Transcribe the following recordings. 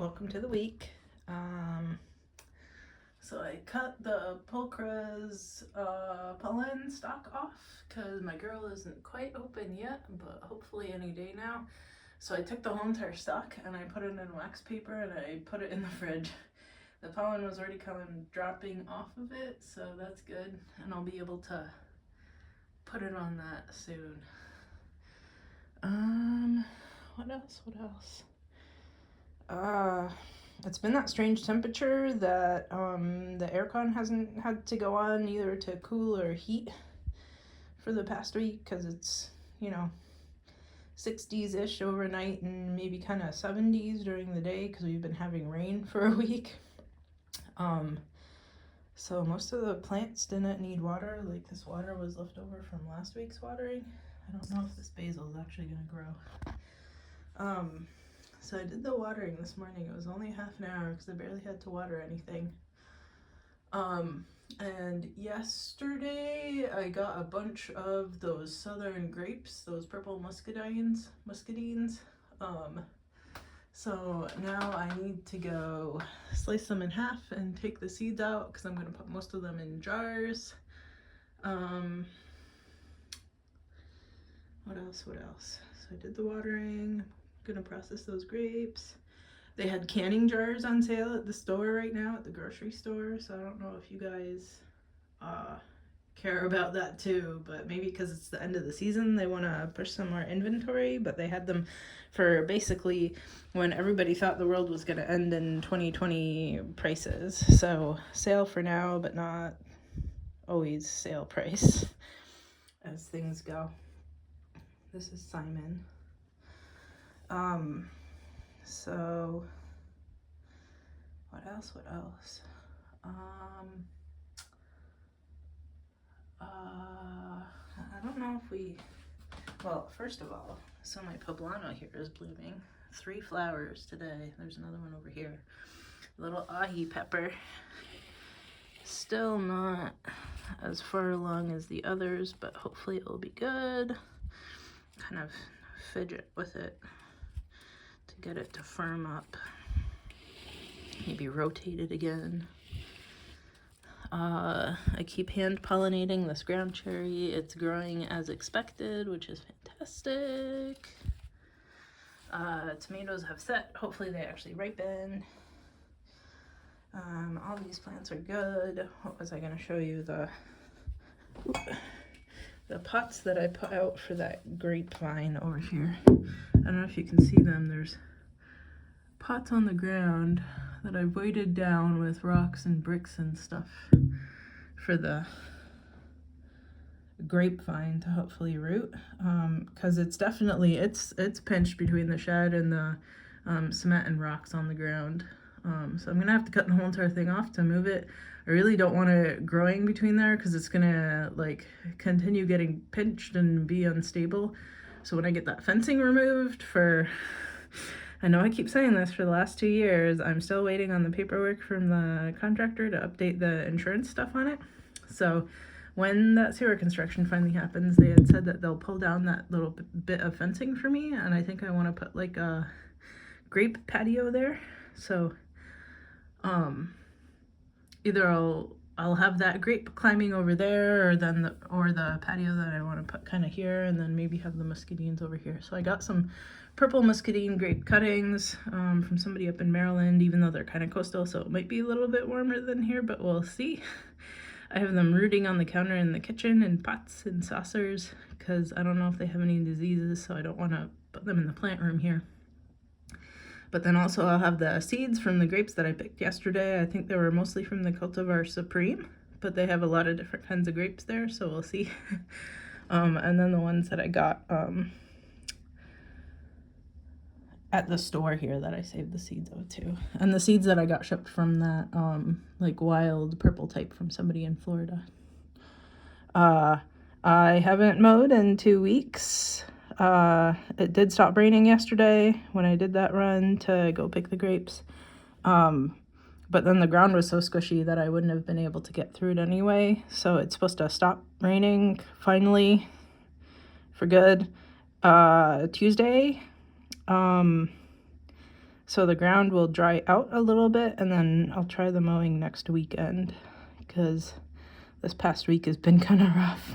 welcome to the week. So I cut the pulcra's pollen stalk off because my girl isn't quite open yet, but hopefully any day now. So I took the whole entire stalk and I put it in wax paper and I put it in the fridge. The pollen was already dropping off of it, so that's good, and I'll be able to put it on that soon. What else? It's been that strange temperature that the aircon hasn't had to go on either to cool or heat for the past week, because it's, 60s-ish overnight and maybe kind of 70s during the day because we've been having rain for a week. So most of the plants didn't need water. Like, this water was left over from last week's watering. I don't know if this basil is actually going to grow. So I did the watering this morning. It was only half an hour because I barely had to water anything. And yesterday I got a bunch of those southern grapes, those purple muscadines. So now I need to go slice them in half and take the seeds out because I'm going to put most of them in jars. What else? So I did the watering. I'm going to process those grapes. They had canning jars on sale at the store right now, at the grocery store, so I don't know if you guys care about that too, but maybe because it's the end of the season they want to push some more inventory. But they had them for basically when everybody thought the world was going to end in 2020 prices. So sale for now, but not always sale price as things go. This is Simon. So what else? I don't know if well, first of all, so my poblano here is blooming. 3 flowers today. There's another one over here. Little ahi pepper. Still not as far along as the others, but hopefully it will be good. Kind of fidget with it to get it to firm up. Maybe rotate it again. I keep hand pollinating this ground cherry. It's growing as expected, which is fantastic. Tomatoes have set. Hopefully they actually ripen. All these plants are good. What was I going to show you? The pots that I put out for that grapevine over here. I don't know if you can see them. There's pots on the ground that I've weighted down with rocks and bricks and stuff for the grapevine to hopefully root, because it's definitely it's pinched between the shed and the cement and rocks on the ground. So I'm gonna have to cut the whole entire thing off to move it. I really don't want it growing between there because it's gonna like continue getting pinched and be unstable. So when I get that fencing removed I know I keep saying this for the last 2 years, I'm still waiting on the paperwork from the contractor to update the insurance stuff on it. So when that sewer construction finally happens, they had said that they'll pull down that little bit of fencing for me, and I think I want to put like a grape patio there. So either I'll have that grape climbing over there, or the patio that I want to put kind of here, and then maybe have the muscadines over here. So I got some purple muscadine grape cuttings from somebody up in Maryland, even though they're kind of coastal, so it might be a little bit warmer than here, but we'll see. I have them rooting on the counter in the kitchen in pots and saucers because I don't know if they have any diseases, so I don't want to put them in the plant room here. But then also I'll have the seeds from the grapes that I picked yesterday. I think they were mostly from the cultivar Supreme, but they have a lot of different kinds of grapes there, so we'll see. And then the ones that I got at the store here that I saved the seeds of too. And the seeds that I got shipped from that like wild purple type from somebody in Florida. I haven't mowed in 2 weeks. It did stop raining yesterday when I did that run to go pick the grapes. But then the ground was so squishy that I wouldn't have been able to get through it anyway. So it's supposed to stop raining finally for good Tuesday. So the ground will dry out a little bit, and then I'll try the mowing next weekend because this past week has been kind of rough.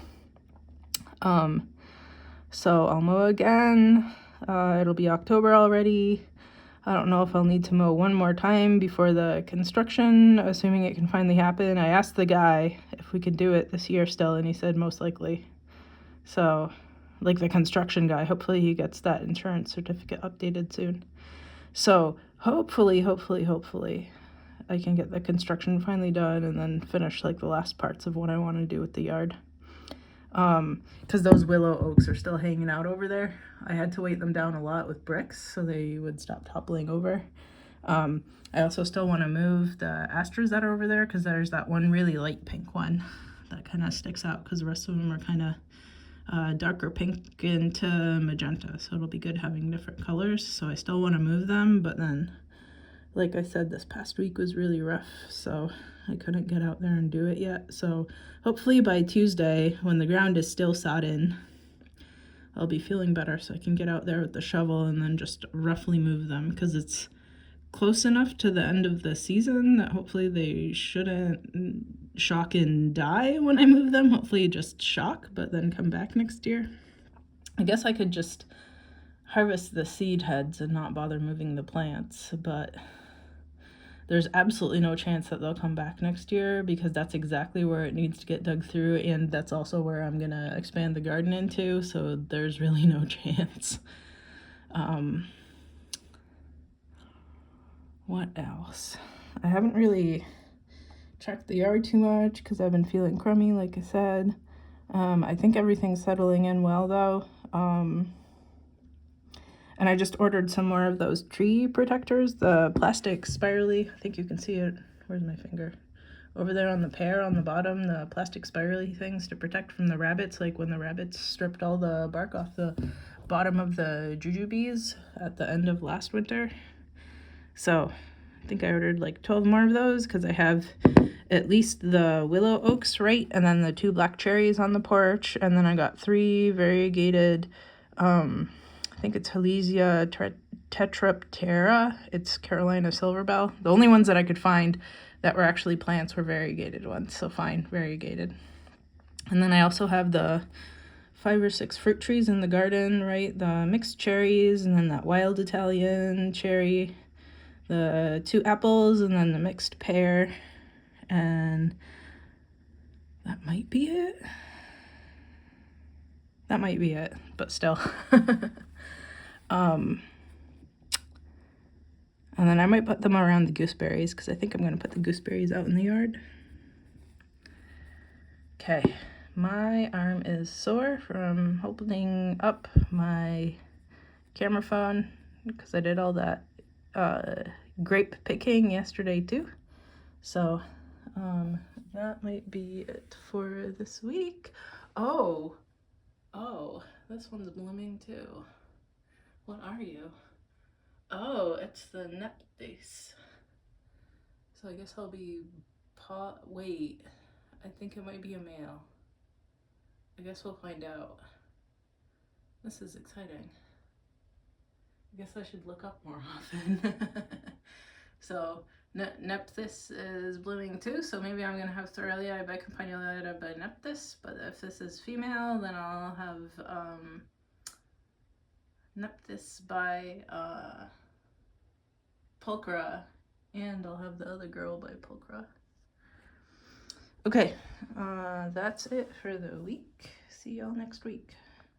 So I'll mow again. It'll be October already. I don't know if I'll need to mow one more time before the construction, assuming it can finally happen. I asked the guy if we could do it this year still, and he said most likely. So, like the construction guy, hopefully he gets that insurance certificate updated soon. So hopefully, I can get the construction finally done and then finish like the last parts of what I want to do with the yard. Because those willow oaks are still hanging out over there. I had to weight them down a lot with bricks so they would stop toppling over. I also still want to move the asters that are over there because there's that one really light pink one that kind of sticks out because the rest of them are kind of darker pink into magenta, so it'll be good having different colors. So I still want to move them, but then like I said, this past week was really rough, so I couldn't get out there and do it yet. So hopefully by Tuesday, when the ground is still sodden, I'll be feeling better so I can get out there with the shovel and then just roughly move them, because it's close enough to the end of the season that hopefully they shouldn't shock and die when I move them. Hopefully just shock, but then come back next year. I guess I could just harvest the seed heads and not bother moving the plants, but there's absolutely no chance that they'll come back next year because that's exactly where it needs to get dug through, and that's also where I'm gonna expand the garden into, so there's really no chance. What else? I haven't really checked the yard too much because I've been feeling crummy, like I said. I think everything's settling in well though. And I just ordered some more of those tree protectors, the plastic spirally. I think you can see it. Where's my finger? Over there on the pear on the bottom, the plastic spirally things to protect from the rabbits, like when the rabbits stripped all the bark off the bottom of the jujubes at the end of last winter. So I think I ordered like 12 more of those because I have at least the willow oaks, right? And then the 2 black cherries on the porch. And then I got 3 variegated, I think it's Halesia tetraptera. It's Carolina silverbell. The only ones that I could find that were actually plants were variegated ones. So fine, variegated. And then I also have the 5 or 6 fruit trees in the garden, right? The mixed cherries, and then that wild Italian cherry, the 2 apples, and then the mixed pear. And that might be it. That might be it, but still. And then I might put them around the gooseberries because I think I'm going to put the gooseberries out in the yard. Okay, my arm is sore from holding up my camera phone because I did all that grape picking yesterday too. So that might be it for this week. Oh, this one's blooming too. What are you? Oh, it's the Nepthes. So I guess I'll be wait, I think it might be a male. I guess we'll find out. This is exciting. I guess I should look up more often. So Nepthys is blooming too, so maybe I'm gonna have Thorellia bicampanulata by Nepthys, but if this is female, then I'll have Nepthys by Pulchra, and I'll have the other girl by Pulchra. Okay, that's it for the week. See y'all next week.